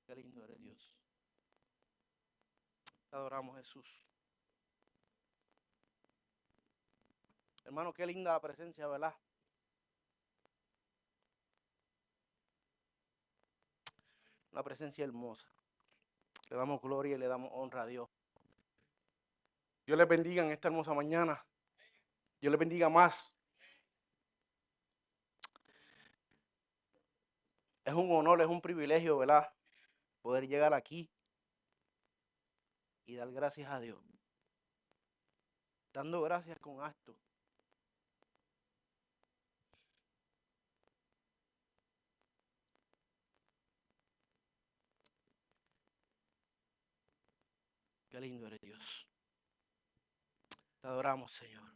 Qué lindo eres, Dios. Te adoramos, Jesús. Hermano, qué linda la presencia, ¿verdad? Una presencia hermosa. Le damos gloria y le damos honra a Dios. Dios les bendiga en esta hermosa mañana. Dios les bendiga más. Es un honor, es un privilegio, ¿verdad? Poder llegar aquí y dar gracias a Dios. Dando gracias con acto. Qué lindo eres, Dios. Te adoramos, Señor.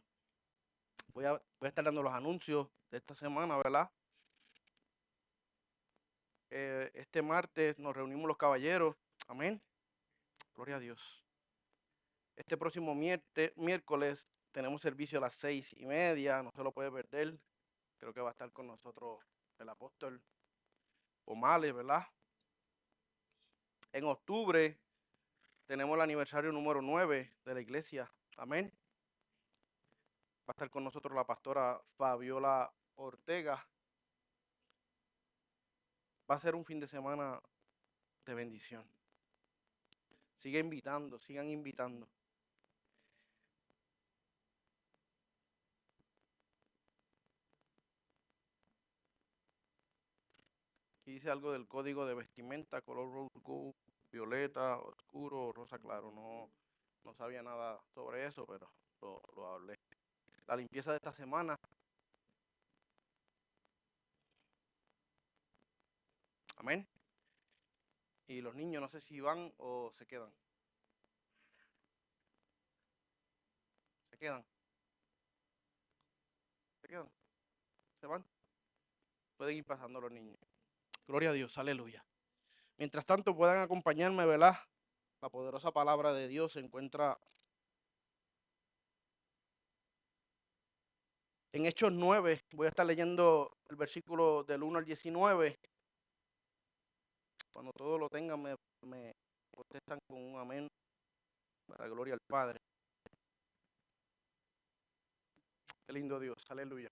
Voy a estar dando los anuncios de esta semana, ¿verdad? Este martes nos reunimos los caballeros. Amén. Gloria a Dios. Este próximo miércoles tenemos servicio a las 6:30. No se lo puede perder. Creo que va a estar con nosotros el apóstol Omales, ¿verdad? En octubre tenemos el aniversario número 9 de la iglesia. Amén. Va a estar con nosotros la pastora Fabiola Ortega. Va a ser un fin de semana de bendición. Sigan invitando. Aquí dice algo del código de vestimenta, color rose gold, violeta, oscuro, rosa claro. No sabía nada sobre eso, pero lo hablé. La limpieza de esta semana. Amén. Y los niños no sé si van o se quedan. Se quedan. Se quedan. Se van. Pueden ir pasando los niños. Gloria a Dios, aleluya. Mientras tanto puedan acompañarme, ¿verdad? La poderosa palabra de Dios se encuentra en Hechos 9. Voy a estar leyendo el versículo del 1 al 19. Cuando todos lo tengan, me contestan con un amén para la gloria al Padre. Qué lindo Dios, aleluya.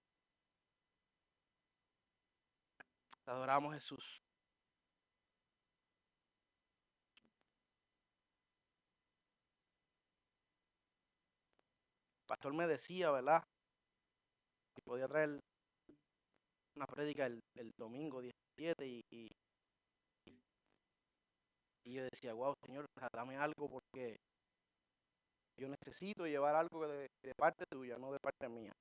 Te adoramos, Jesús. El pastor me decía, ¿verdad? Que podía traer una prédica el domingo 17 y yo decía, wow, Señor, dame algo porque yo necesito llevar algo de parte tuya, no de parte mía.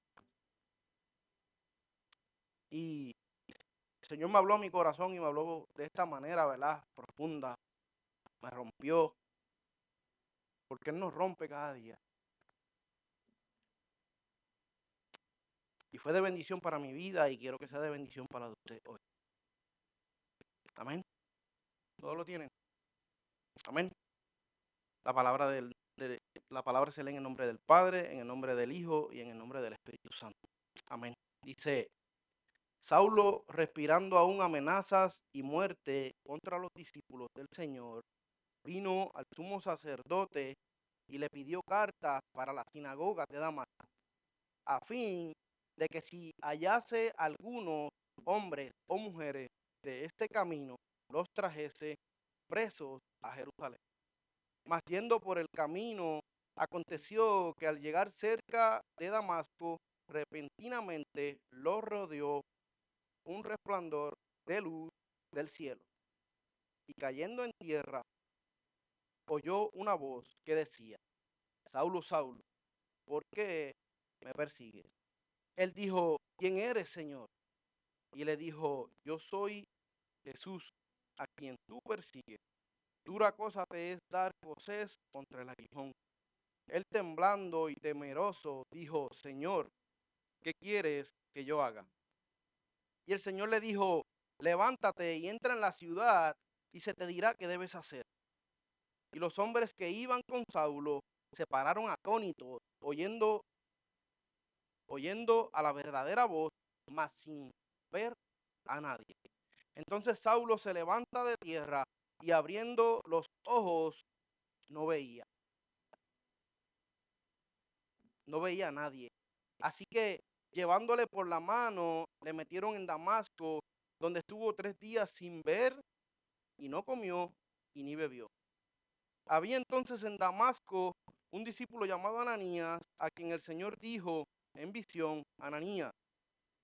Y el Señor me habló a mi corazón y me habló de esta manera, ¿verdad? Profunda. Me rompió. Porque Él nos rompe cada día. Y fue de bendición para mi vida y quiero que sea de bendición para usted hoy. Amén. Todos lo tienen. Amén. La palabra la palabra se lee en el nombre del Padre, en el nombre del Hijo y en el nombre del Espíritu Santo. Amén. Dice, Saulo, respirando aún amenazas y muerte contra los discípulos del Señor, vino al sumo sacerdote y le pidió cartas para las sinagogas de Damasco, a fin de que si hallase algunos hombres o mujeres de este camino, los trajese presos a Jerusalén. Mas yendo por el camino, aconteció que al llegar cerca de Damasco, repentinamente lo rodeó un resplandor de luz del cielo. Y cayendo en tierra, oyó una voz que decía, Saulo, Saulo, ¿por qué me persigues? Él dijo, ¿quién eres, Señor? Y le dijo, yo soy Jesús, a quien tú persigues. Dura cosa te es dar voces contra el aguijón. Él temblando y temeroso dijo, Señor, ¿qué quieres que yo haga? Y el Señor le dijo, levántate y entra en la ciudad y se te dirá qué debes hacer. Y los hombres que iban con Saulo se pararon atónitos, oyendo a la verdadera voz, mas sin ver a nadie. Entonces Saulo se levanta de tierra y abriendo los ojos no veía. No veía a nadie. Así que llevándole por la mano, le metieron en Damasco, donde estuvo 3 días sin ver y no comió y ni bebió. Había entonces en Damasco un discípulo llamado Ananías, a quien el Señor dijo en visión: Ananías.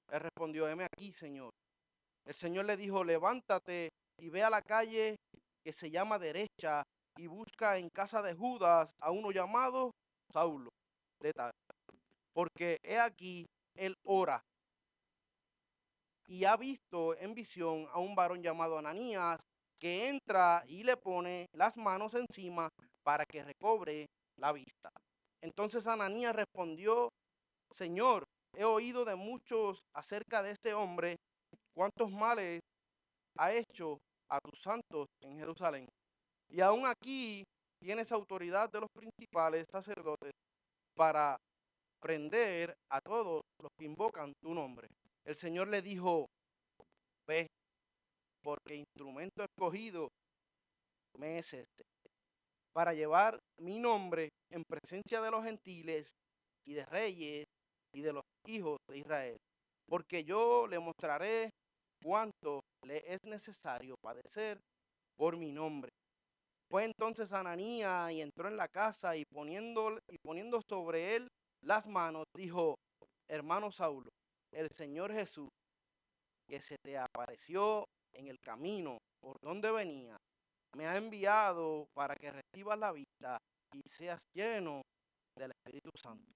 Él respondió: heme aquí, Señor. El Señor le dijo: levántate y ve a la calle que se llama Derecha y busca en casa de Judas a uno llamado Saulo de Tarso, porque he aquí él ora y ha visto en visión a un varón llamado Ananías, que entra y le pone las manos encima para que recobre la vista. Entonces Ananías respondió: Señor, he oído de muchos acerca de este hombre, cuántos males ha hecho a tus santos en Jerusalén. Y aún aquí tienes autoridad de los principales sacerdotes para prender a todos los que invocan tu nombre. El Señor le dijo: ve, porque instrumento escogido me es este, para llevar mi nombre en presencia de los gentiles y de reyes y de los hijos de Israel, porque yo le mostraré cuánto le es necesario padecer por mi nombre. Fue entonces Ananías y entró en la casa y poniendo sobre él las manos, dijo: hermano Saulo, el Señor Jesús, que se te apareció en el camino por donde venía, me ha enviado para que recibas la vista y seas lleno del Espíritu Santo.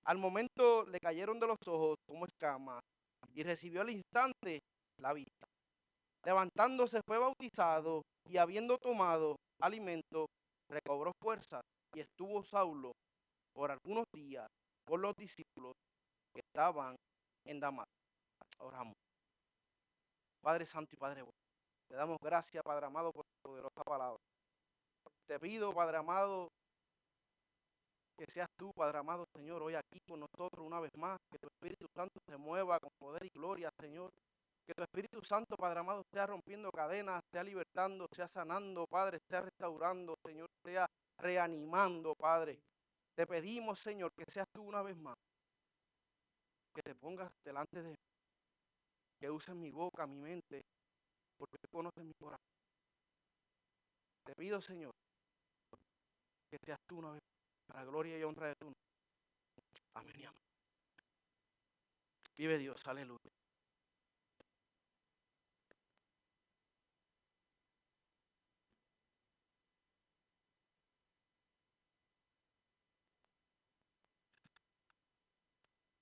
Al momento le cayeron de los ojos como escamas y recibió al instante la vista. Levantándose fue bautizado y habiendo tomado alimento, recobró fuerzas y estuvo Saulo por algunos días con los discípulos que estaban en Damasco. Oramos. Padre Santo y Padre bueno, te damos gracias, Padre amado, por tu poderosa palabra. Te pido, Padre amado, que seas tú, Padre amado, Señor, hoy aquí con nosotros una vez más, que tu Espíritu Santo se mueva con poder y gloria, Señor. Que tu Espíritu Santo, Padre amado, sea rompiendo cadenas, sea libertando, sea sanando, Padre, sea restaurando, Señor, sea reanimando, Padre. Te pedimos, Señor, que seas tú una vez más, que te pongas delante de mí, que uses mi boca, mi mente, porque tú conoces mi corazón. Te pido, Señor, que seas tú una vez más, para gloria y honra de tu nombre. Amén y amén. Vive Dios, aleluya.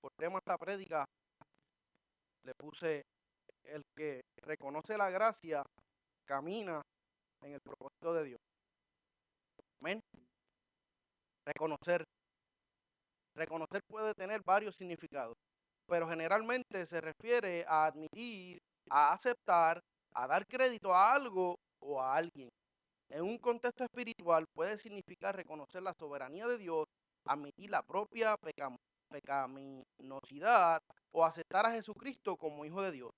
Por tema esta prédica le puse: el que reconoce la gracia camina en el propósito de Dios. Amén. Reconocer. Reconocer puede tener varios significados, pero generalmente se refiere a admitir, a aceptar, a dar crédito a algo o a alguien. En un contexto espiritual puede significar reconocer la soberanía de Dios, admitir la propia pecaminosidad o aceptar a Jesucristo como Hijo de Dios.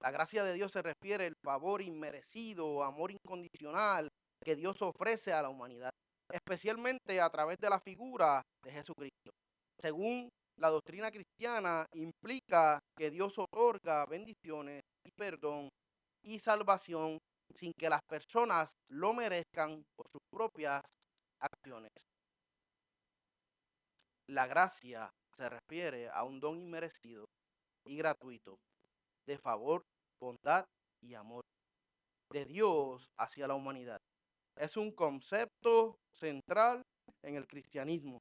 La gracia de Dios se refiere al favor inmerecido, amor incondicional que Dios ofrece a la humanidad, especialmente a través de la figura de Jesucristo. Según la doctrina cristiana, implica que Dios otorga bendiciones y perdón y salvación sin que las personas lo merezcan por sus propias acciones. La gracia se refiere a un don inmerecido y gratuito de favor, bondad y amor de Dios hacia la humanidad. Es un concepto central en el cristianismo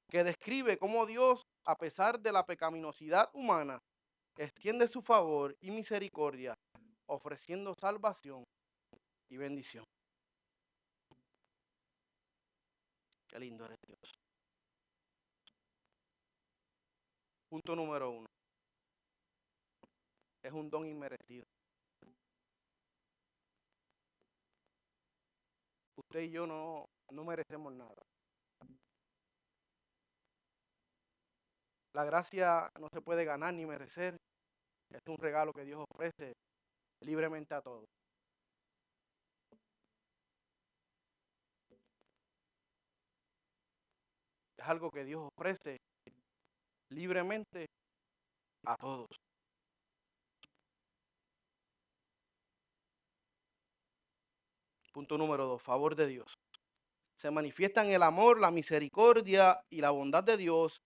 que describe cómo Dios, a pesar de la pecaminosidad humana, extiende su favor y misericordia, ofreciendo salvación y bendición. Qué lindo eres Dios. Punto número 1. Es un don inmerecido. Usted y yo no merecemos nada. La gracia no se puede ganar ni merecer. Es un regalo que Dios ofrece libremente a todos. es algo que Dios ofrece libremente a todos. Punto número 2, favor de Dios. Se manifiestan el amor, la misericordia y la bondad de Dios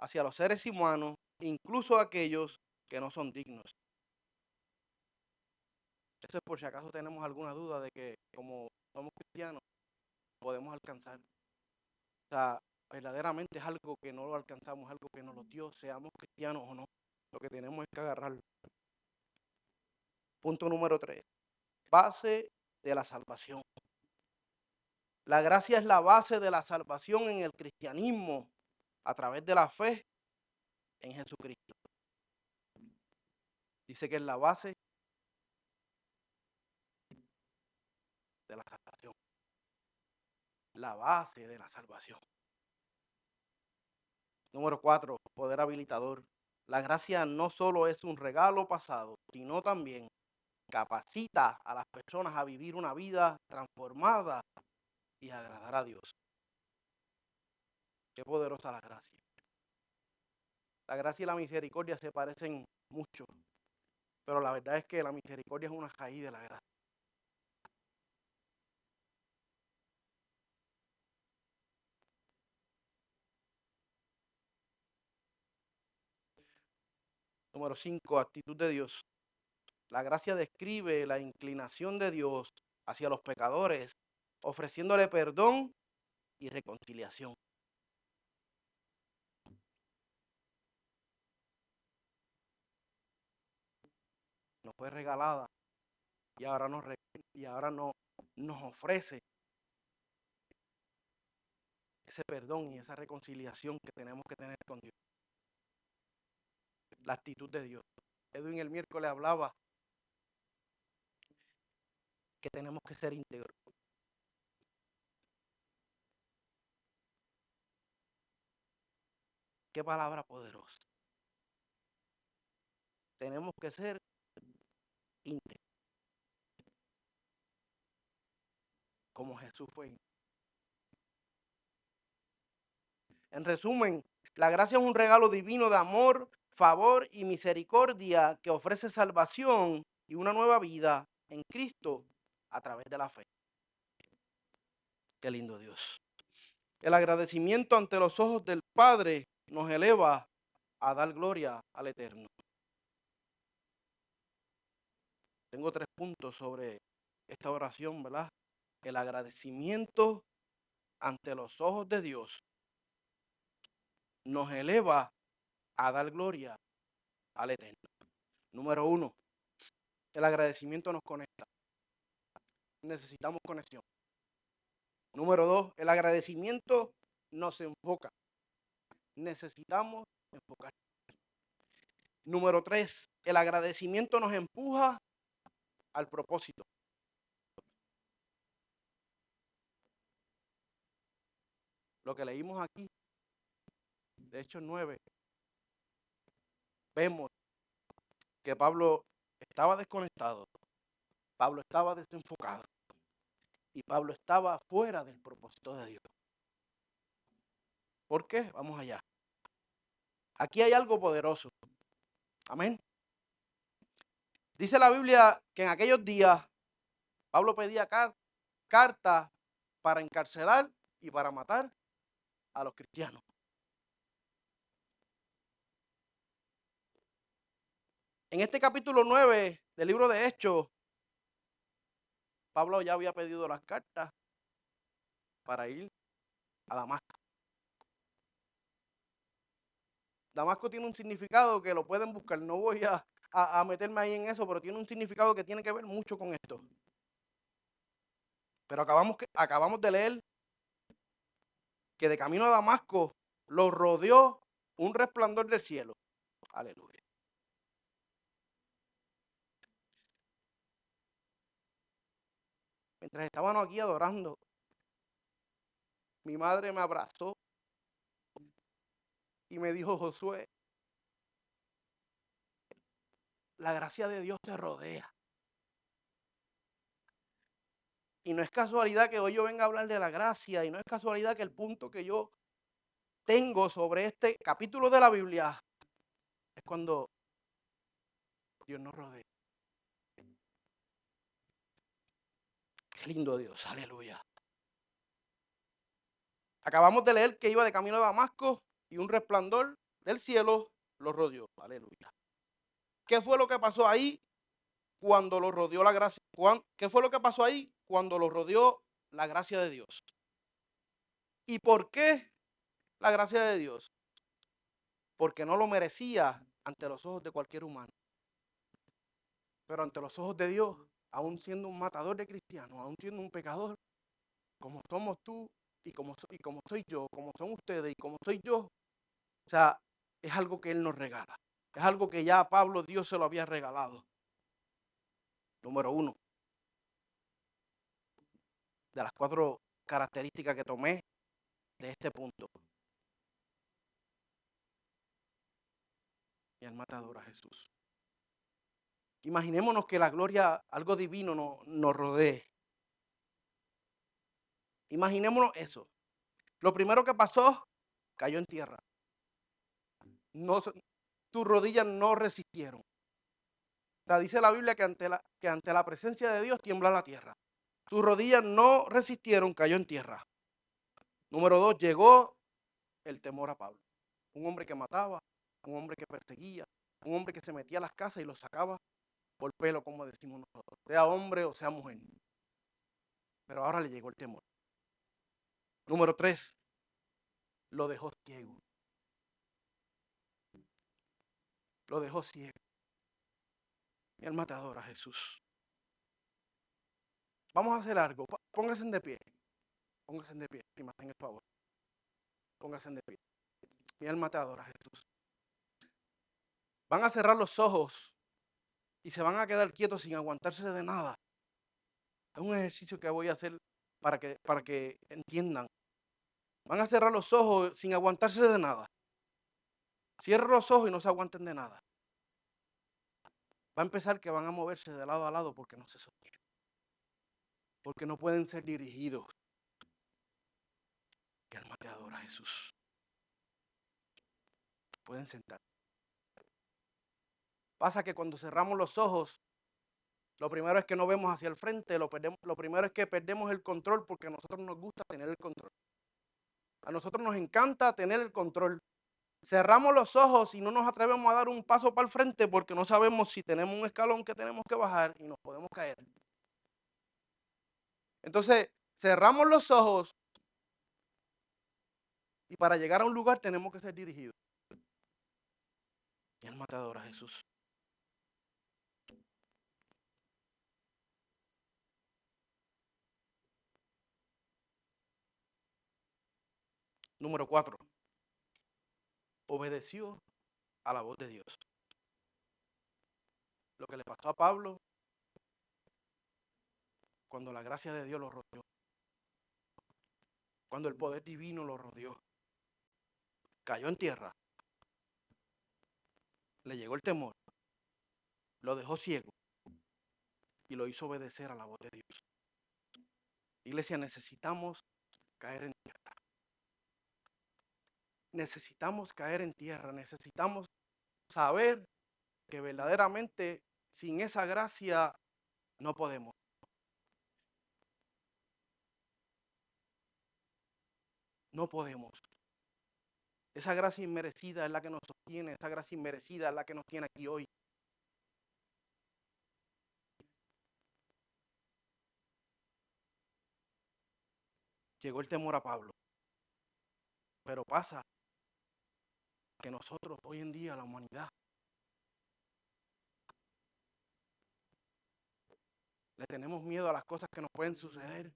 hacia los seres humanos, incluso aquellos que no son dignos. Eso es por si acaso tenemos alguna duda de que como somos cristianos podemos alcanzar. O sea, verdaderamente es algo que no lo alcanzamos, algo que nos lo dio, seamos cristianos o no. Lo que tenemos es que agarrarlo. Punto número 3, base de la salvación. La gracia es la base de la salvación en el cristianismo a través de la fe en Jesucristo. Dice que es la base de la salvación. La base de la salvación. Número 4, poder habilitador. La gracia no solo es un regalo pasado, sino también capacita a las personas a vivir una vida transformada y agradar a Dios. Qué poderosa la gracia. La gracia y la misericordia se parecen mucho, pero la verdad es que la misericordia es una raíz de la gracia. Número 5, actitud de Dios. La gracia describe la inclinación de Dios hacia los pecadores, ofreciéndole perdón y reconciliación. Nos fue regalada y ahora nos ofrece ese perdón y esa reconciliación que tenemos que tener con Dios. La actitud de Dios. Edwin el miércoles hablaba que tenemos que ser íntegros. Qué palabra poderosa. Tenemos que ser íntegros, como Jesús fue. En resumen, la gracia es un regalo divino de amor, favor y misericordia que ofrece salvación y una nueva vida en Cristo a través de la fe. Qué lindo Dios. El agradecimiento ante los ojos del Padre nos eleva a dar gloria al Eterno. Tengo 3 puntos sobre esta oración, ¿verdad? El agradecimiento ante los ojos de Dios nos eleva a dar gloria al Eterno. Número 1, el agradecimiento nos conecta. Necesitamos conexión. Número 2, el agradecimiento nos enfoca. Necesitamos enfocar. Número 3, el agradecimiento nos empuja al propósito. Lo que leímos aquí, de Hechos 9, vemos que Pablo estaba desconectado, Pablo estaba desenfocado y Pablo estaba fuera del propósito de Dios. ¿Por qué? Vamos allá. Aquí hay algo poderoso. Amén. Dice la Biblia que en aquellos días Pablo pedía cartas para encarcelar y para matar a los cristianos. En este capítulo 9 del libro de Hechos, Pablo ya había pedido las cartas para ir a Damasco. Damasco tiene un significado que lo pueden buscar, no voy a meterme ahí en eso, pero tiene un significado que tiene que ver mucho con esto. Pero acabamos de leer que de camino a Damasco lo rodeó un resplandor del cielo. Aleluya. Mientras estábamos aquí adorando, mi madre me abrazó y me dijo: Josué, la gracia de Dios te rodea. Y no es casualidad que hoy yo venga a hablar de la gracia, y no es casualidad que el punto que yo tengo sobre este capítulo de la Biblia es cuando Dios nos rodea. Qué lindo Dios, aleluya. Acabamos de leer que iba de camino a Damasco y un resplandor del cielo lo rodeó, aleluya. ¿Qué fue lo que pasó ahí cuando lo rodeó la gracia? ¿Qué fue lo que pasó ahí cuando lo rodeó la gracia de Dios? ¿Y por qué la gracia de Dios? Porque no lo merecía ante los ojos de cualquier humano. Pero ante los ojos de Dios, aún siendo un matador de cristianos, aún siendo un pecador, como somos tú y como soy yo, como son ustedes y como soy yo, o sea, es algo que Él nos regala. Es algo que ya a Pablo Dios se lo había regalado. Número uno, de las 4 características que tomé de este punto. Y el matador a Jesús. Imaginémonos que la gloria, algo divino nos rodee. Imaginémonos eso. Lo primero que pasó, cayó en tierra. No, tus rodillas no resistieron. O sea, dice la Biblia que ante la presencia de Dios tiembla la tierra. Sus rodillas no resistieron, cayó en tierra. Número 2, llegó el temor a Pablo. Un hombre que mataba, un hombre que perseguía, un hombre que se metía a las casas y los sacaba por pelo, como decimos nosotros, sea hombre o sea mujer. Pero ahora le llegó el temor. Número 3, lo dejó ciego. Lo dejó ciego. Y el matador a Jesús. Vamos a hacer algo. Pónganse de pie. Pónganse de pie, si me hacen el favor. Pónganse de pie. Y el matador a Jesús. Van a cerrar los ojos y se van a quedar quietos sin aguantarse de nada. Es un ejercicio que voy a hacer para que entiendan. Van a cerrar los ojos sin aguantarse de nada. Cierren los ojos y no se aguanten de nada. Va a empezar que van a moverse de lado a lado porque no se sostienen. Porque no pueden ser dirigidos. Y el matador a Jesús. Pueden sentar. Pasa que cuando cerramos los ojos, lo primero es que no vemos hacia el frente, lo primero es que perdemos el control porque a nosotros nos gusta tener el control. A nosotros nos encanta tener el control. Cerramos los ojos y no nos atrevemos a dar un paso para el frente porque no sabemos si tenemos un escalón que tenemos que bajar y nos podemos caer. Entonces, cerramos los ojos y para llegar a un lugar tenemos que ser dirigidos. Y el matador a Jesús. Número 4. Obedeció a la voz de Dios. Lo que le pasó a Pablo cuando la gracia de Dios lo rodeó. Cuando el poder divino lo rodeó. Cayó en tierra. Le llegó el temor. Lo dejó ciego. Y lo hizo obedecer a la voz de Dios. Iglesia, necesitamos caer en tierra. Necesitamos caer en tierra. Necesitamos saber que verdaderamente sin esa gracia no podemos. No podemos. Esa gracia inmerecida es la que nos sostiene. Esa gracia inmerecida es la que nos tiene aquí hoy. Llegó el temor a Pablo. Pero pasa que nosotros hoy en día, la humanidad, le tenemos miedo a las cosas que nos pueden suceder.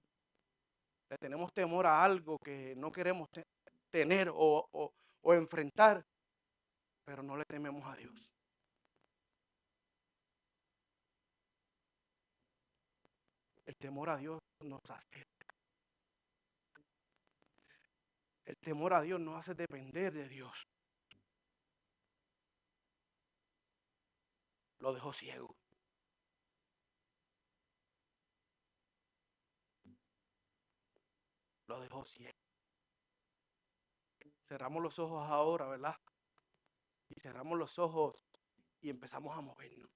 Le tenemos temor a algo que no queremos tener o enfrentar, pero no le tememos a Dios. El temor a Dios nos acerca. El temor a Dios nos hace depender de Dios. Lo dejó ciego. Lo dejó ciego. cerramos los ojos ahora, ¿verdad? Y cerramos los ojos y empezamos a movernos.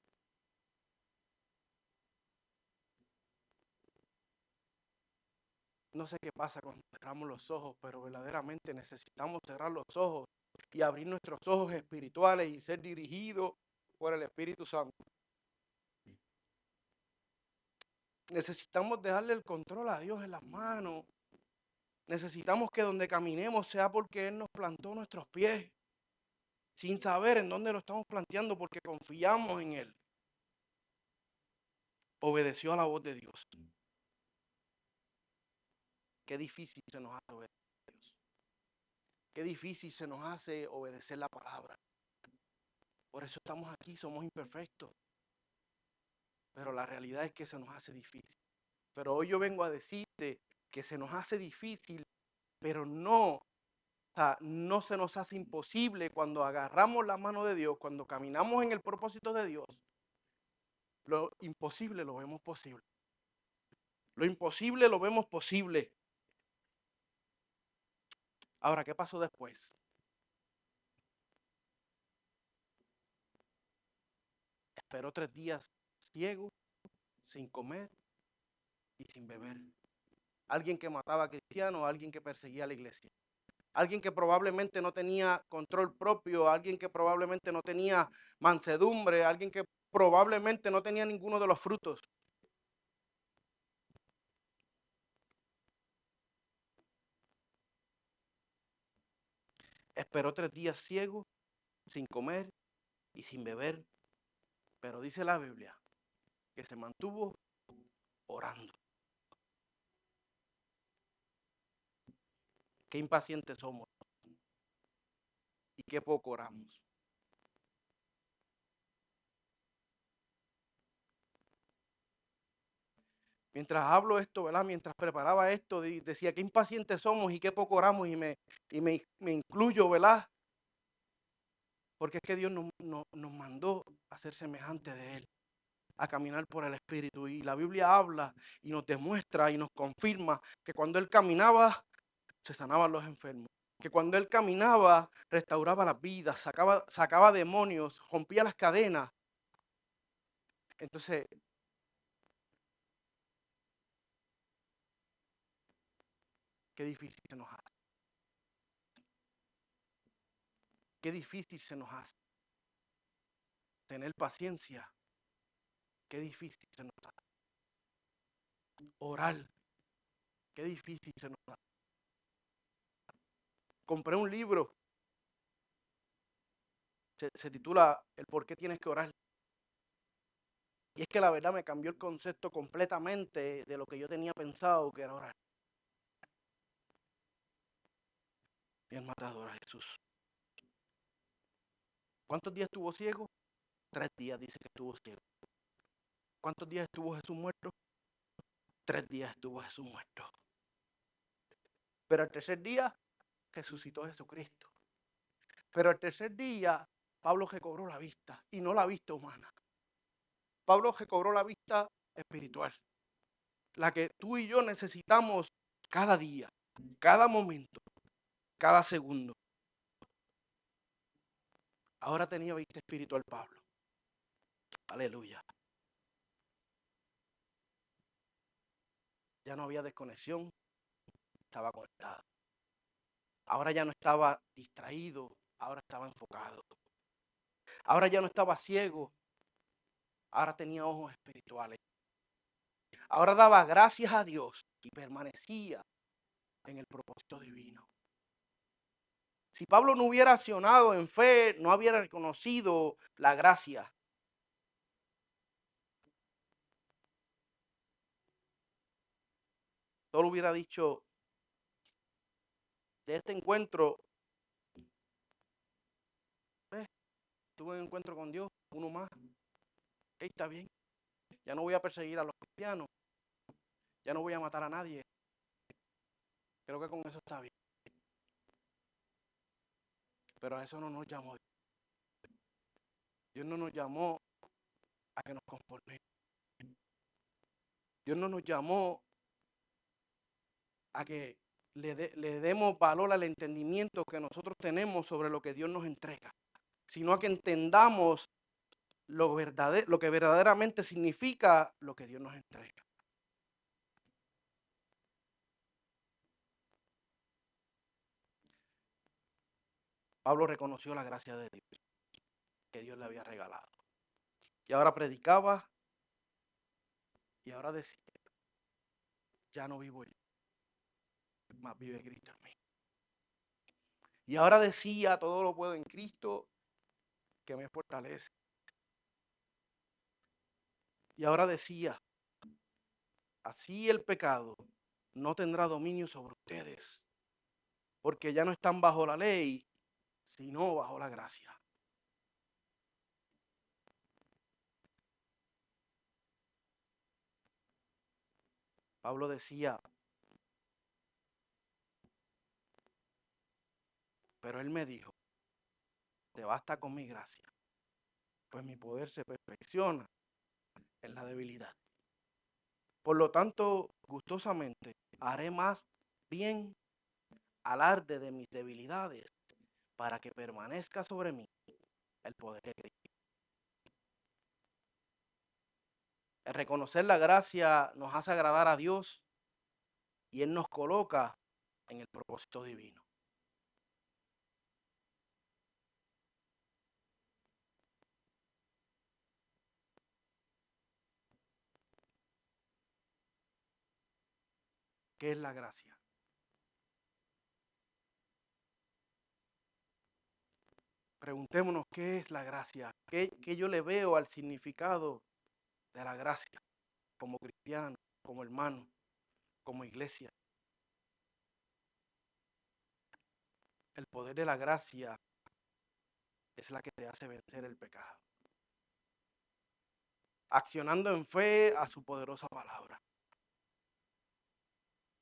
No sé qué pasa cuando cerramos los ojos, pero verdaderamente necesitamos cerrar los ojos y abrir nuestros ojos espirituales y ser dirigidos por el Espíritu Santo. Necesitamos dejarle el control a Dios en las manos. Necesitamos que donde caminemos sea porque Él nos plantó nuestros pies, sin saber en dónde lo estamos planteando, porque confiamos en Él. Obedeció a la voz de Dios. Qué difícil se nos hace obedecer a Dios. Qué difícil se nos hace obedecer la palabra. Por eso estamos aquí, somos imperfectos. Pero la realidad es que se nos hace difícil. Pero hoy yo vengo a decirte que se nos hace difícil, pero no, o sea, no se nos hace imposible cuando agarramos la mano de Dios, cuando caminamos en el propósito de Dios. Lo imposible lo vemos posible. Lo imposible lo vemos posible. Ahora, ¿qué pasó después? Esperó 3 días ciego, sin comer y sin beber. Alguien que mataba a cristianos, alguien que perseguía a la iglesia. Alguien que probablemente no tenía control propio, alguien que probablemente no tenía mansedumbre, alguien que probablemente no tenía ninguno de los frutos. Esperó 3 días ciego, sin comer y sin beber. Pero dice la Biblia que se mantuvo orando. Qué impacientes somos y qué poco oramos. Mientras hablo esto, ¿verdad? Mientras preparaba esto, decía qué impacientes somos y qué poco oramos y me incluyo, ¿verdad? Porque es que Dios nos mandó a ser semejante de Él, a caminar por el Espíritu. Y la Biblia habla y nos demuestra y nos confirma que cuando Él caminaba, se sanaban los enfermos. Que cuando Él caminaba, restauraba las vidas, sacaba demonios, rompía las cadenas. Entonces, qué difícil se nos hace. Qué difícil se nos hace. Tener paciencia. Qué difícil se nos hace. Orar. Qué difícil se nos hace. Compré un libro. Se titula El por qué tienes que orar. Y es que la verdad me cambió el concepto completamente de lo que yo tenía pensado que era orar. Bien matador a Jesús. ¿Cuántos días estuvo ciego? 3 días dice que estuvo ciego. ¿Cuántos días estuvo Jesús muerto? 3 días estuvo Jesús muerto. Pero al tercer día resucitó Jesucristo. Pero al tercer día Pablo recobró la vista y no la vista humana. Pablo recobró la vista espiritual. La que tú y yo necesitamos cada día, cada momento, cada segundo. Ahora tenía vista espiritual Pablo. Aleluya. Ya no había desconexión, estaba conectado. Ahora ya no estaba distraído, ahora estaba enfocado. Ahora ya no estaba ciego, ahora tenía ojos espirituales. Ahora daba gracias a Dios y permanecía en el propósito divino. Si Pablo no hubiera accionado en fe, no hubiera reconocido la gracia. Solo hubiera dicho, de este encuentro, tuve un encuentro con Dios, uno más. Está bien, ya no voy a perseguir a los cristianos, ya no voy a matar a nadie. Creo que con eso está bien. Pero a eso no nos llamó. Dios no nos llamó a que nos conformemos. Dios no nos llamó a que le demos valor al entendimiento que nosotros tenemos sobre lo que Dios nos entrega, sino a que entendamos lo que verdaderamente significa lo que Dios nos entrega. Pablo reconoció la gracia de Dios que Dios le había regalado. Y ahora predicaba y ahora decía, ya no vivo yo, más vive Cristo en mí. Y ahora decía, todo lo puedo en Cristo que me fortalece. Y ahora decía, así el pecado no tendrá dominio sobre ustedes, porque ya no están bajo la ley, sino bajo la gracia. Pablo decía, pero él me dijo, te basta con mi gracia, pues mi poder se perfecciona en la debilidad. Por lo tanto, gustosamente haré más bien alarde de mis debilidades para que permanezca sobre mí el poder de Cristo. El reconocer la gracia nos hace agradar a Dios y Él nos coloca en el propósito divino. ¿Qué es la gracia? Preguntémonos qué es la gracia, qué yo le veo al significado de la gracia como cristiano, como hermano, como iglesia. El poder de la gracia es la que te hace vencer el pecado, accionando en fe a su poderosa palabra.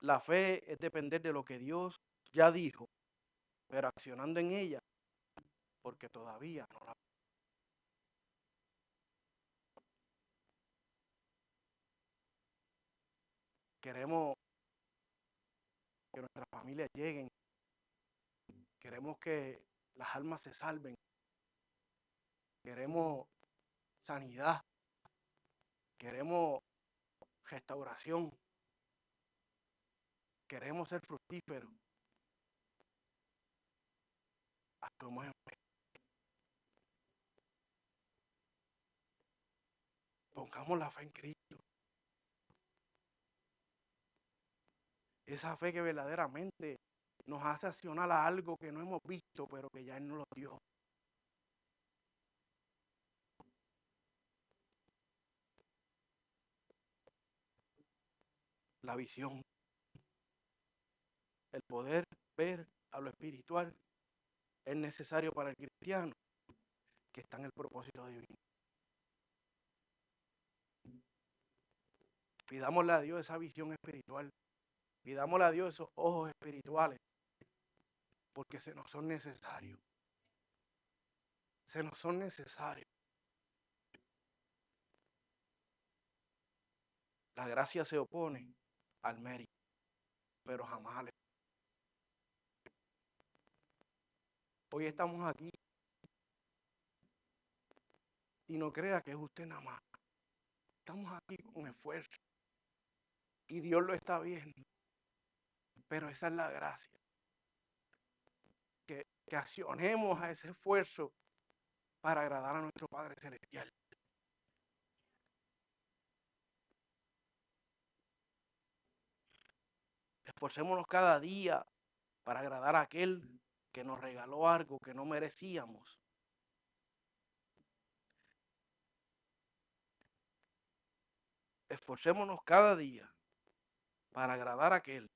La fe es depender de lo que Dios ya dijo, pero accionando en ella porque todavía no la. Queremos que nuestras familias lleguen, queremos que las almas se salven, queremos sanidad, queremos restauración, queremos ser fructíferos. Actuemos en fe. Pongamos la fe en Cristo. Esa fe que verdaderamente nos hace accionar a algo que no hemos visto, pero que ya Él nos lo dio. La visión, el poder ver a lo espiritual es necesario para el cristiano que está en el propósito divino. Pidámosle a Dios esa visión espiritual. Pidámosle a Dios esos ojos espirituales, porque se nos son necesarios. Se nos son necesarios. La gracia se opone al mérito, pero jamás al. Hoy estamos aquí y no crea que es usted nada más. Estamos aquí con esfuerzo y Dios lo está viendo, pero esa es la gracia. Que accionemos a ese esfuerzo para agradar a nuestro Padre Celestial. Esforcémonos cada día para agradar a aquel que nos regaló algo que no merecíamos. Esforcémonos cada día para agradar a aquel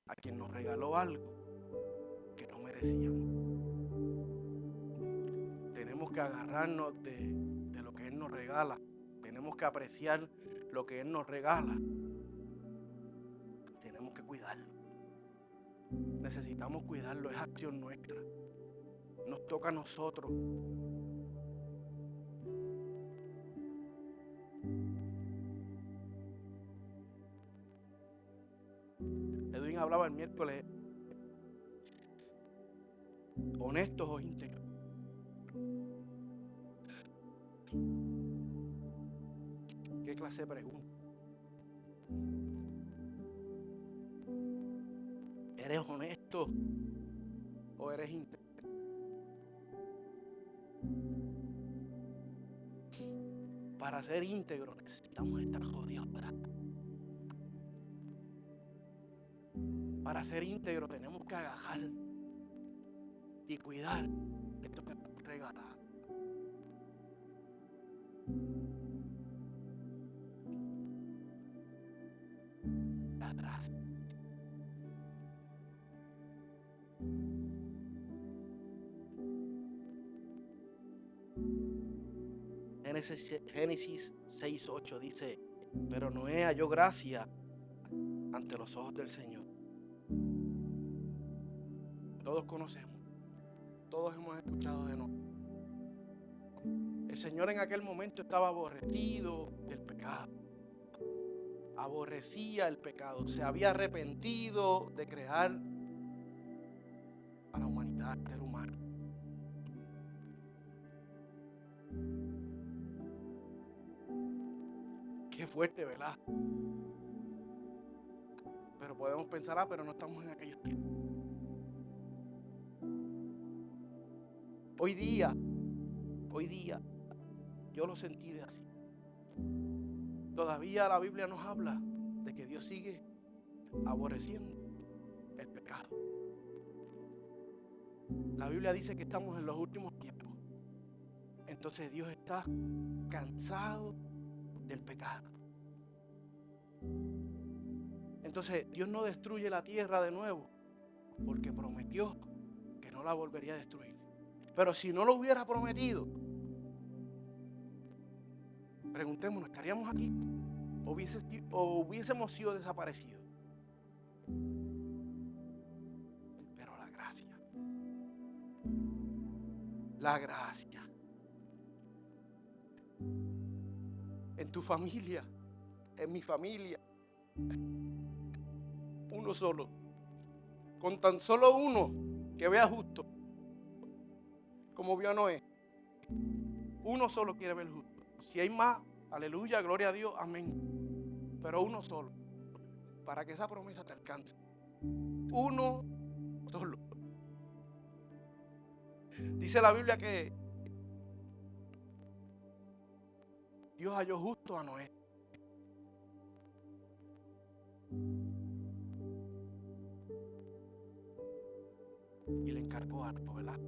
a quien nos regaló algo que no merecíamos. Tenemos que agarrarnos de lo que Él nos regala. Tenemos que apreciar lo que Él nos regala. Tenemos que cuidarlo. Necesitamos cuidarlo, es acción nuestra. Nos toca a nosotros. Edwin hija hablaba el miércoles, honestos o íntegros. ¿Qué clase de pregunta? ¿Eres honesto o eres íntegro? Para ser íntegro necesitamos estar jodidos, ¿verdad? Para ser íntegro tenemos que agajar y cuidar esto que nos regala. La gracia. Génesis 6:8 dice: pero Noé halló gracia ante los ojos del Señor. Todos conocemos, todos hemos escuchado de Noé. El Señor en aquel momento estaba aborrecido del pecado. Aborrecía el pecado. Se había arrepentido de crear a la humanidad, al ser humano. Qué fuerte, ¿verdad? Pero podemos pensar, pero no estamos en aquellos tiempos. Hoy día, yo lo sentí de así. Todavía la Biblia nos habla de que Dios sigue aborreciendo el pecado. La Biblia dice que estamos en los últimos tiempos. Entonces Dios está cansado del pecado. Entonces Dios no destruye la tierra de nuevo porque prometió que no la volvería a destruir. Pero si no lo hubiera prometido, preguntémonos, ¿estaríamos aquí? ¿O hubiésemos sido desaparecidos? Pero la gracia, en tu familia, en mi familia, uno solo, con tan solo uno que vea justo, como vio a Noé, uno solo quiere ver justo. Si hay más, aleluya, gloria a Dios, amén. Pero uno solo, para que esa promesa te alcance. Uno solo. Dice la Biblia que Dios halló justo a Noé. Y le encargó algo, ¿verdad?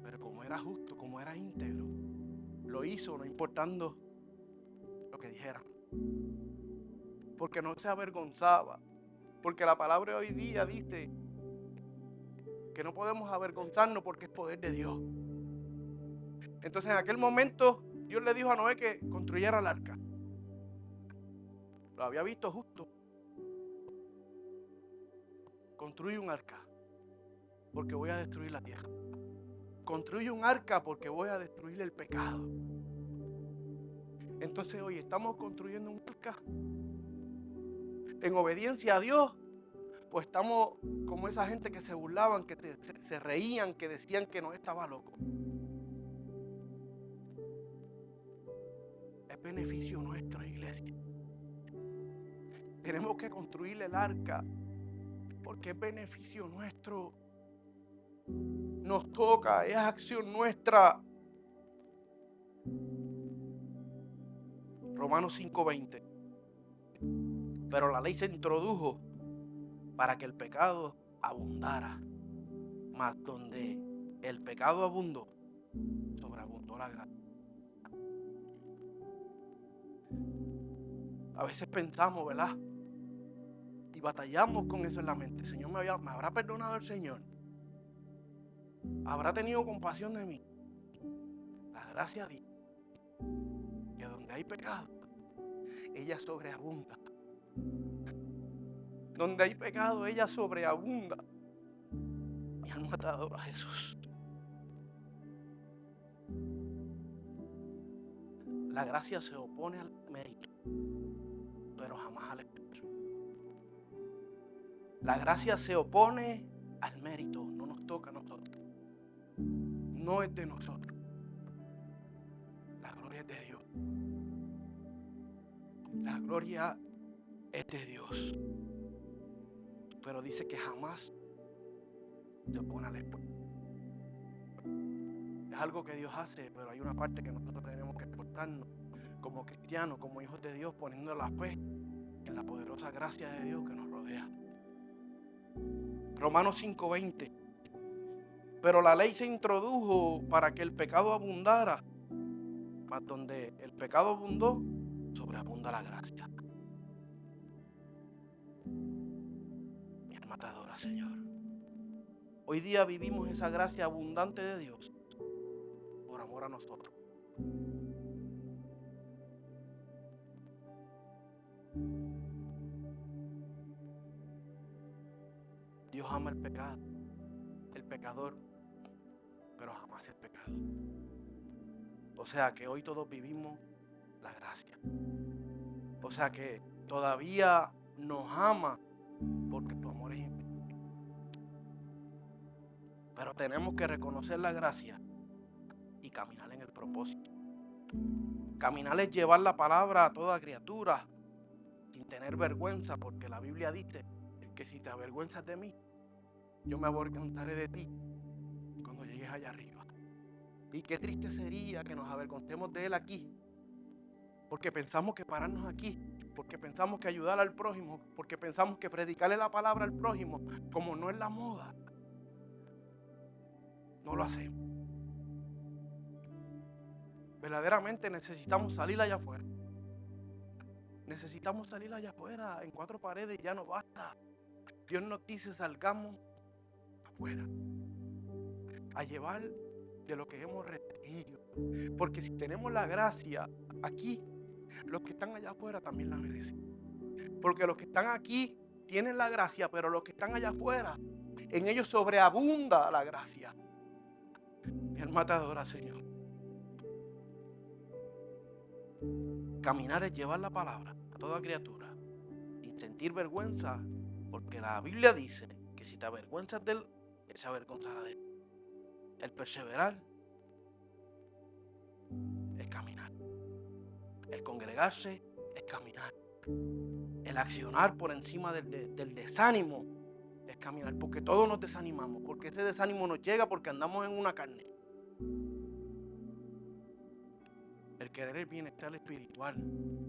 Pero como era justo, como era íntegro, lo hizo no importando lo que dijeran. Porque no se avergonzaba. Porque la palabra hoy día dice que no podemos avergonzarnos porque es poder de Dios. Entonces en aquel momento Dios le dijo a Noé que construyera el arca. Lo había visto justo. Construye un arca porque voy a destruir la tierra. Construye un arca porque voy a destruir el pecado. Entonces hoy estamos construyendo un arca en obediencia a Dios. Pues estamos como esa gente que se burlaban, que se reían, que decían que no estaba loco. Es beneficio nuestro, iglesia. Tenemos que construir el arca porque es beneficio nuestro. Nos toca, es acción nuestra. Romanos 5:20. Pero la ley se introdujo para que el pecado abundara. Mas donde el pecado abundó, sobreabundó la gracia. A veces pensamos, ¿verdad? Y batallamos con eso en la mente. Señor, ¿me habrá perdonado el Señor? ¿Habrá tenido compasión de mí? La gracia dice que donde hay pecado, ella sobreabunda. Donde hay pecado, ella sobreabunda. Mi alma te adora a Jesús. La gracia se opone al mérito, pero jamás al esfuerzo. La gracia se opone al mérito, no nos toca a nosotros. No es de nosotros. La gloria es de Dios. La gloria es de Dios. Pero dice que jamás se opone al esfuerzo. Es algo que Dios hace, pero hay una parte que nosotros tenemos que esforzarnos como cristianos, como hijos de Dios, poniendo la fe en la poderosa gracia de Dios que nos rodea. Romanos 5:20. Pero la ley se introdujo para que el pecado abundara, mas donde el pecado abundó, sobreabunda la gracia. Mi alma te adora, Señor. Hoy día vivimos esa gracia abundante de Dios por amor a nosotros. Dios ama el pecado, el pecador, pero jamás el pecado. O sea que hoy todos vivimos la gracia. O sea que todavía nos ama porque tu amor es infinito. Pero tenemos que reconocer la gracia y caminar en el propósito. Caminar es llevar la palabra a toda criatura sin tener vergüenza, porque la Biblia dice que si te avergüenzas de mí, yo me avergonzaré de ti cuando llegues allá arriba. Y qué triste sería que nos avergoncemos de Él aquí, porque pensamos que pararnos aquí, porque pensamos que ayudar al prójimo, porque pensamos que predicarle la palabra al prójimo, como no es la moda, no lo hacemos. Verdaderamente necesitamos salir allá afuera. Necesitamos salir allá afuera, en cuatro paredes ya no basta. Dios nos dice salgamos afuera a llevar de lo que hemos recibido. Porque si tenemos la gracia aquí, los que están allá afuera también la merecen. Porque los que están aquí tienen la gracia, pero los que están allá afuera, en ellos sobreabunda la gracia. Mi alma te adora, Señor. Caminar es llevar la palabra a toda criatura sin sentir vergüenza, porque la Biblia dice que si te avergüenzas de Él, Él se avergonzará de ti. El perseverar es caminar. El congregarse es caminar. El accionar por encima del desánimo es caminar, porque todos nos desanimamos, porque ese desánimo nos llega porque andamos en una carne. El querer el bienestar espiritual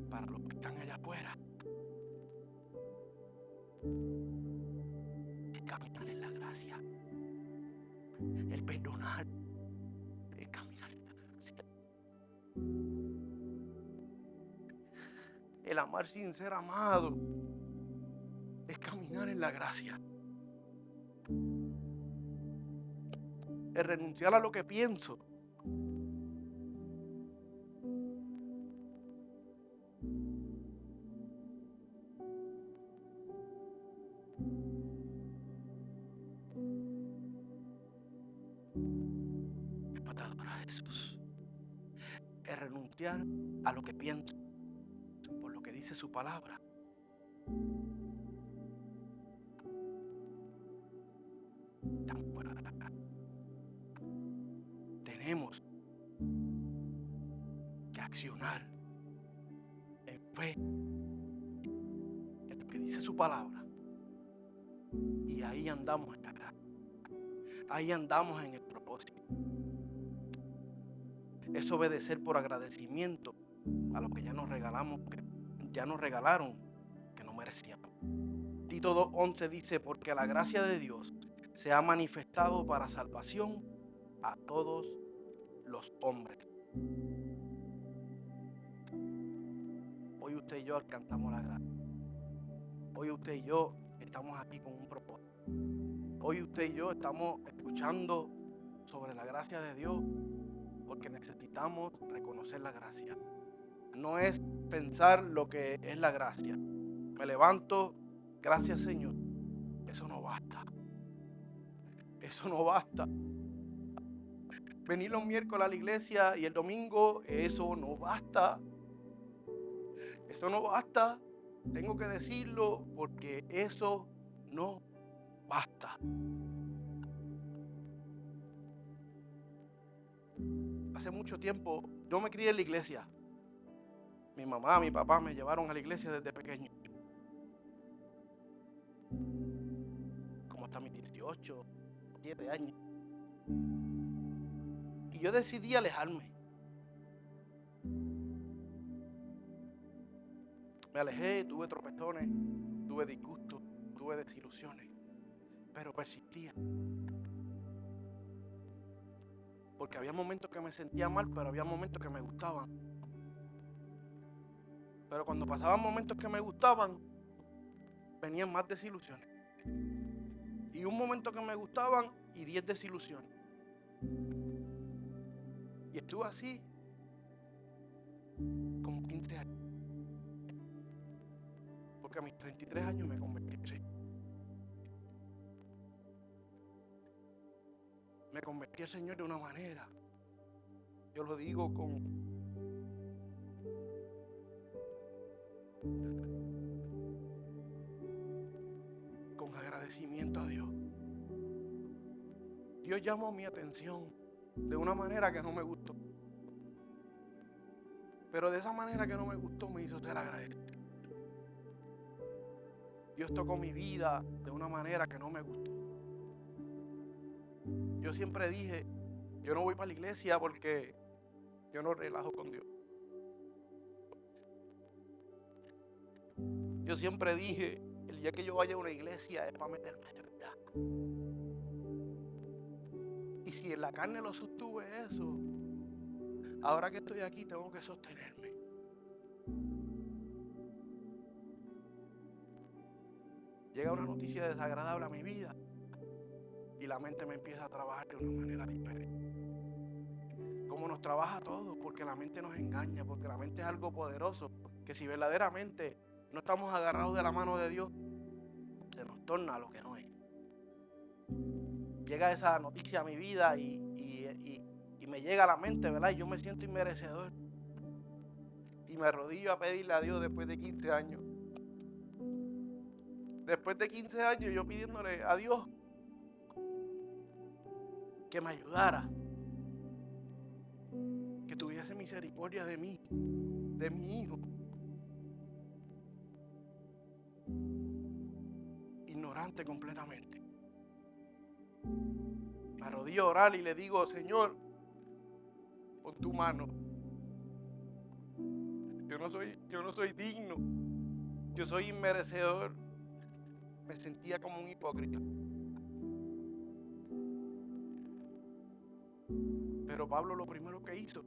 para los que están allá afuera es caminar en la gracia. El perdonar es caminar en la gracia. El amar sin ser amado es caminar en la gracia. El renunciar a lo que pienso es para adorar a Jesús. El renunciar a lo que pienso por lo que dice su palabra. Estamos fuera de la gracia. Tenemos que accionar en fe en lo que dice su palabra. Y ahí andamos en la gracia. Ahí andamos en el propósito. Es obedecer por agradecimiento a lo que ya nos regalamos, que ya nos regalaron, que no merecíamos. Tito 2:11 dice, porque la gracia de Dios se ha manifestado para salvación a todos los hombres. Hoy usted y yo alcanzamos la gracia. Hoy usted y yo estamos aquí con un propósito. Hoy usted y yo estamos escuchando sobre la gracia de Dios porque necesitamos reconocer la gracia. No es pensar lo que es la gracia. Me levanto, gracias Señor. Eso no basta. Eso no basta. Venir los miércoles a la iglesia y el domingo, eso no basta. Eso no basta. Tengo que decirlo porque eso no basta. Hace mucho tiempo, yo me crié en la iglesia. Mi mamá, mi papá me llevaron a la iglesia desde pequeño. Como hasta mis 18, 7 años. Y yo decidí alejarme. Me alejé, tuve tropezones, tuve disgustos, tuve desilusiones. Pero persistía. Porque había momentos que me sentía mal, pero había momentos que me gustaban. Pero cuando pasaban momentos que me gustaban, venían más desilusiones. Y un momento que me gustaban y 10 desilusiones. Y estuve así como 15 años. Porque a mis 33 años me convertí en Señor. Me convertí al Señor de una manera. Yo lo digo con agradecimiento a Dios. Dios llamó mi atención de una manera que no me gustó. Pero de esa manera que no me gustó me hizo ser agradecido. Dios tocó mi vida de una manera que no me gustó. Yo siempre dije, yo no voy para la iglesia porque yo no relajo con Dios. Yo siempre dije, el día que yo vaya a una iglesia es para meterme de verdad. Y si en la carne lo sostuve eso, ahora que estoy aquí tengo que sostenerme. Llega una noticia desagradable a mi vida y la mente me empieza a trabajar de una manera diferente. Como nos trabaja a todos, porque la mente nos engaña, porque la mente es algo poderoso, que si verdaderamente no estamos agarrados de la mano de Dios, se nos torna lo que no es. Llega esa noticia a mi vida y me llega a la mente, ¿verdad? Y yo me siento inmerecedor. Y me arrodillo a pedirle a Dios después de 15 años. Después de 15 años yo pidiéndole a Dios que me ayudara, que tuviese misericordia de mí, de mi hijo. Ignorante completamente. Me arrodillo a orar y le digo, Señor, pon tu mano. Yo no soy digno. Yo soy inmerecedor. Me sentía como un hipócrita. Pero Pablo lo primero que hizo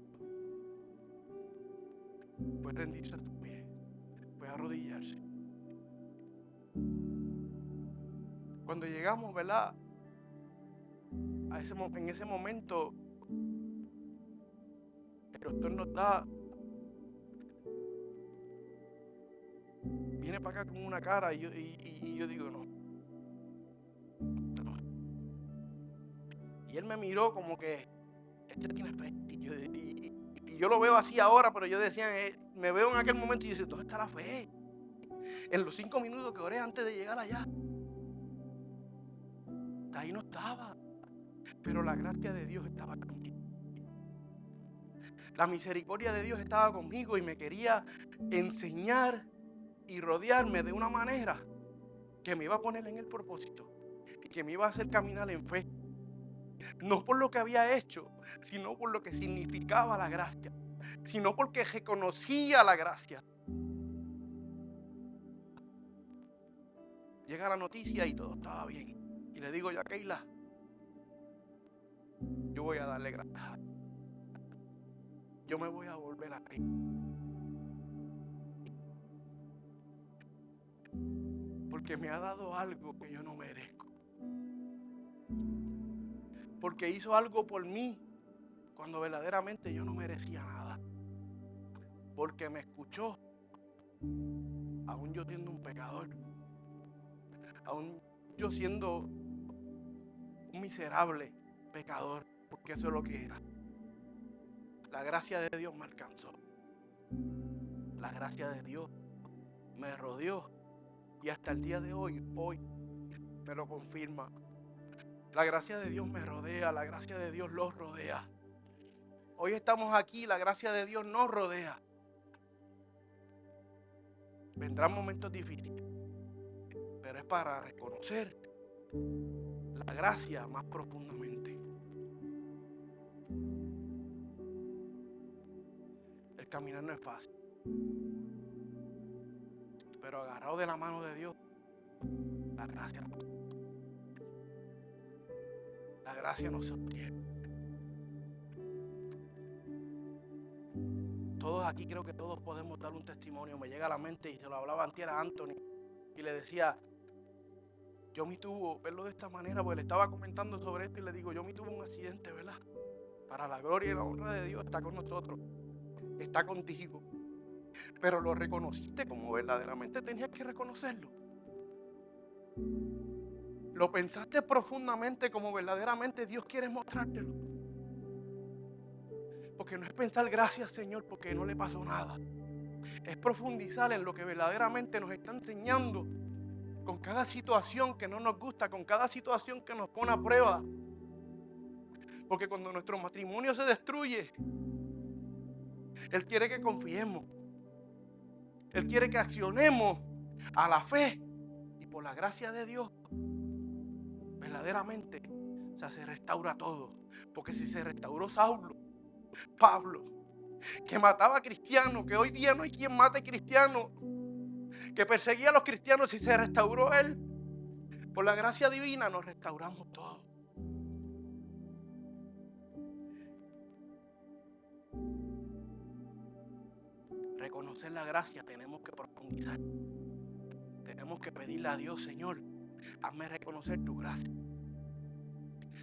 fue rendirse a sus pies, fue arrodillarse. Cuando llegamos, ¿verdad? En ese momento, el doctor nos da, viene para acá con una cara y yo digo, no. Y él me miró como que, este tiene fe. Y yo lo veo así ahora, pero yo decía, me veo en aquel momento y yo decía, ¿dónde está la fe? En los 5 minutos que oré antes de llegar allá, ahí no estaba. Pero la gracia de Dios estaba conmigo. La misericordia de Dios estaba conmigo y me quería enseñar y rodearme de una manera que me iba a poner en el propósito y que me iba a hacer caminar en fe. No por lo que había hecho, sino por lo que significaba la gracia, sino porque reconocía la gracia. Llega la noticia y todo estaba bien. Y le digo yo a Keila, yo voy a darle gracias a Dios. Yo me voy a volver a ti. Porque me ha dado algo que yo no merezco. Porque hizo algo por mí cuando verdaderamente yo no merecía nada. Porque me escuchó, aún yo siendo un pecador, aún yo siendo un miserable pecador, porque eso es lo que era. La gracia de Dios me alcanzó. La gracia de Dios me rodeó. Y hasta el día de hoy me lo confirma. La gracia de Dios me rodea, la gracia de Dios los rodea. Hoy estamos aquí, la gracia de Dios nos rodea. Vendrán momentos difíciles, pero es para reconocer la gracia más profundamente. El caminar no es fácil, pero agarrado de la mano de Dios, la gracia nos sostiene. Todos aquí, creo que todos podemos dar un testimonio. Me llega a la mente y se lo hablaba antier a Anthony y le decía, yo me tuvo, verlo de esta manera, porque le estaba comentando sobre esto y le digo, yo me tuve un accidente, ¿verdad? Para la gloria y la honra de Dios está con nosotros, está contigo. Pero lo reconociste como verdaderamente tenías que reconocerlo. Lo pensaste profundamente como verdaderamente Dios quiere mostrártelo. Porque no es pensar gracias Señor porque no le pasó nada. Es profundizar en lo que verdaderamente nos está enseñando con cada situación que no nos gusta, con cada situación que nos pone a prueba. Porque cuando nuestro matrimonio se destruye, Él quiere que confiemos. Él quiere que accionemos a la fe. Y por la gracia de Dios, verdaderamente se restaura todo. Porque si se restauró Pablo, que mataba a cristianos, que hoy día no hay quien mate cristianos, que perseguía a los cristianos, y se restauró él, por la gracia divina nos restauramos todos. Reconocer la gracia, tenemos que profundizar. Tenemos que pedirle a Dios, Señor, hazme reconocer tu gracia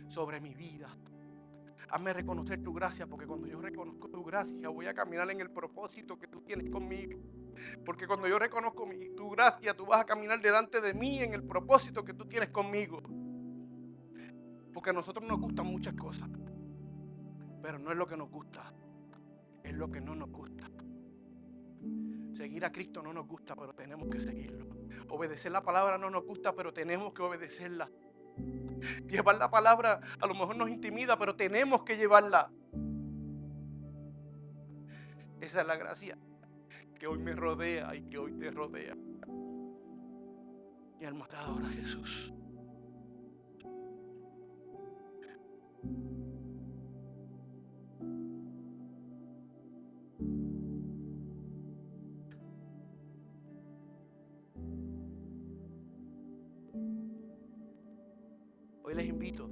sobre mi vida. Hazme reconocer tu gracia, porque cuando yo reconozco tu gracia, voy a caminar en el propósito que tú tienes conmigo. Porque cuando yo reconozco tu gracia, tú vas a caminar delante de mí en el propósito que tú tienes conmigo. Porque a nosotros nos gustan muchas cosas, pero no es lo que nos gusta, es lo que no nos gusta. Seguir a Cristo no nos gusta, pero tenemos que seguirlo. Obedecer la palabra no nos gusta, pero tenemos que obedecerla. Llevar la palabra a lo mejor nos intimida, pero tenemos que llevarla. Esa es la gracia que hoy me rodea y que hoy te rodea. Mi alma te adora, Jesús. Hoy les invito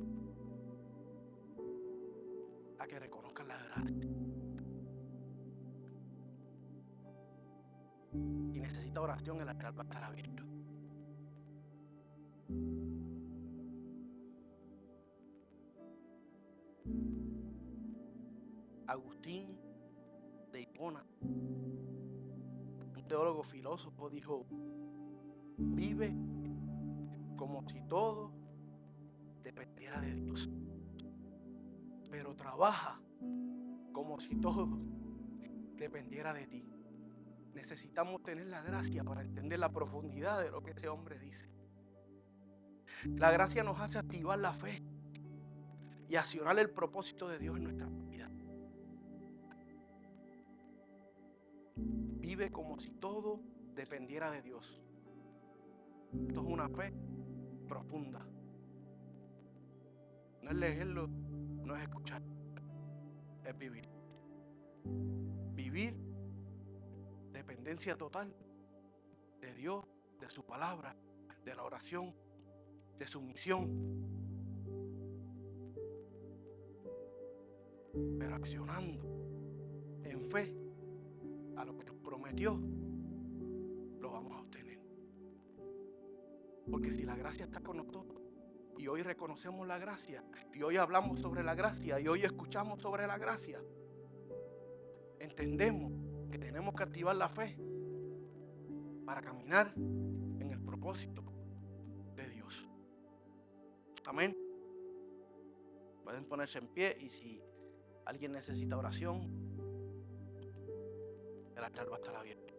a que reconozcan la gracia. Si necesita oración, el altar va a estar abierto. Agustín de Hipona, un teólogo filósofo, dijo: vive como si todo dependiera de Dios, pero trabaja como si todo dependiera de ti. Necesitamos tener la gracia para entender la profundidad de lo que ese hombre dice. La gracia nos hace activar la fe y accionar el propósito de Dios en nuestra vida. Vive como si todo dependiera de Dios. Esto es una fe profunda. No es leerlo, no es escuchar, es vivir. Vivir dependencia total de Dios, de su palabra, de la oración, de su misión. Pero accionando en fe a lo que nos prometió, lo vamos a obtener. Porque si la gracia está con nosotros, y hoy reconocemos la gracia, y hoy hablamos sobre la gracia, y hoy escuchamos sobre la gracia, entendemos que tenemos que activar la fe para caminar en el propósito de Dios. Amén. Pueden ponerse en pie, y si alguien necesita oración, el altar va a estar abierto.